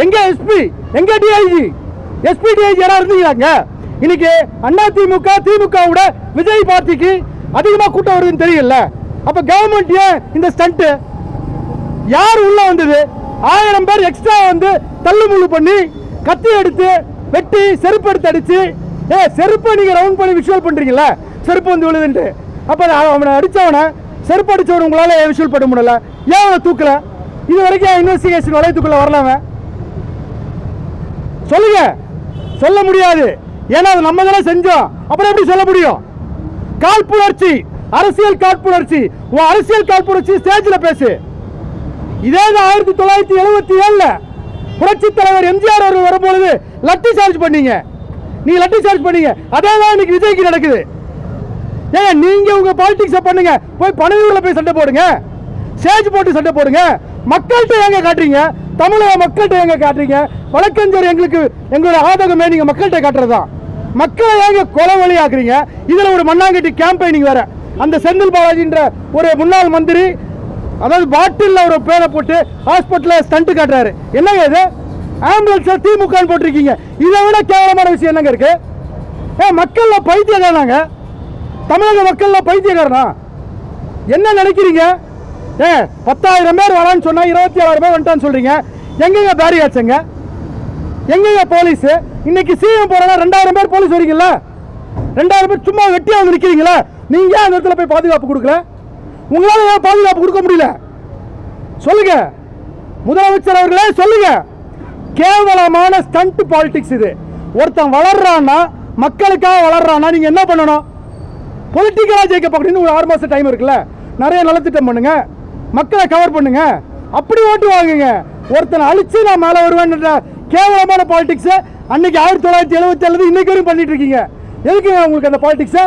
எங்க எஸ்பி, எங்க DIG, SP DIG யாரா இருந்தீங்களாங்க? இன்னைக்கு அண்ணா திமுக திமுகவோட விஜய் பார்ட்டிக்கு அதிகமா கூட்டம் வருதுன்னு தெரியல. அப்ப கவர்மெண்ட் ஏன் இந்த ஸ்டண்ட்? யார் உள்ள வந்தது? 1000 பேர் எக்ஸ்ட்ரா வந்து தள்ளுமுள்ளு பண்ணி கத்தி எடுத்து வெட்டி செருப்பு எடுத்து அடிச்சு, செருப்பை நீங்க ரவுண்ட் பண்ணி விஷுவல் பண்றீங்கல்ல, செருப்பு வந்து விழுதுன்ட்டு. அப்ப அவனை அடிச்சவனை, செருப்பு அடிச்சவனை உங்களால விஷுவல் பண்ண முடியல, ஏன் அவனை தூக்கல? இது வரைக்கும் இன்வெஸ்டிகேஷன் வளையத்துக்குள்ள வரலாம? சொல்லுங்க. சொல்ல முடியாது, ஏன்னா அது நம்ம தானே செஞ்சோம். அப்புறம் எப்படி சொல்ல முடியும்? காழ்ப்புணர்ச்சி, அரசியல் காழ்ப்புணர்ச்சி. உன் அரசியல் காழ்ப்புணர்ச்சி ஸ்டேஜில் பேசு. இதே 1977 புரட்சி தலைவர் எம்ஜிஆர் அவர்கள் வரும்பொழுது லட்டி சார்ஜ் பண்ணீங்க, நீ லட்டி சார்ஜ் பண்ணீங்க. அதே தான் இன்னைக்கு விஜய்க்கு நடக்குது. ஏன் நீங்க உங்க பாலிடிக்ஸை பண்ணுங்க, போய் பனையூர்ல போய் சண்டை போடுங்க, ஸ்டேஜ் போட்டு சண்டை போடுங்க. மக்கள்கிட்ட எங்க காட்டுறீங்க? தமிழக மக்கள்கிட்ட எங்க காட்டுறீங்க? வழக்கஞ்சர் எங்களுக்கு எங்களோட ஆதகமே நீங்க மக்கள்கிட்ட காட்டுறதுதான். மக்களை ஏங்க கொலை வழி ஆக்குறீங்க? இதுல ஒரு மண்ணாங்கட்டி கேம்பெயினிங் வேற. அந்த செந்தில் பாலாஜின்ற ஒரு முன்னாள் மந்திரி, அதாவது பாட்டில் ஒரு பேரை போட்டு ஹாஸ்பிட்டலில் ஸ்டண்ட் காட்டுறாரு. என்னங்க இது? ஆம்புலன்ஸ் திமுக போட்டிருக்கீங்க. இதை விட கேவலமான விஷயம் என்னங்க இருக்கு? மக்கள்ல பைத்தியக்காரனாங்க, தமிழக மக்கள்ல பைத்தியக்காரனா? என்ன நினைக்கிறீங்க? 10,000 பேர் வரான்னு சொன்னா 27,000 பேர் வந்துட்டான்னு சொல்றீங்க. எங்கெங்க பேரியாச்சுங்க? எங்கெங்க போலீஸ்? இன்னைக்கு சிஎம் போறா 2,000 பேர் போலீஸ் வரீங்கல்ல, 2,000 பேர் சும்மா வெட்டியா வந்து நிக்கிறீங்களா? நீங்க அந்த இடத்துல போய் பாதுகாப்பு கொடுக்கல? உங்களால ஏன் பாதுகாப்பு கொடுக்க முடியல? சொல்லுங்க முதலமைச்சர் அவர்களே, சொல்லுங்க. கேவலமான ஸ்டண்ட் பாலிடிக்ஸ் இது. ஒருத்தன் வளர்றான்னா, மக்களுக்காக வளர்றான்னா நீங்க என்ன பண்ணணும்? பொலிட்டிக்கலா ஜெயிக்க பார்க்கணும். ஒரு 6 மாசம் டைம் இருக்குல்ல, நிறைய நலத்திட்டம் பண்ணுங்க, மக்களை கவர் பண்ணுங்க, அப்படி ஓட்டு வாங்குங்க. ஒருத்தனை அழிச்சு நான் மேல வருவேன் கேவலமான பாலிடிக்ஸ் அன்னைக்கு 1977 இன்னைக்கு வரையும் பண்ணிட்டு இருக்கீங்க. எதுக்கு உங்களுக்கு அந்த பாலிடிக்ஸ்?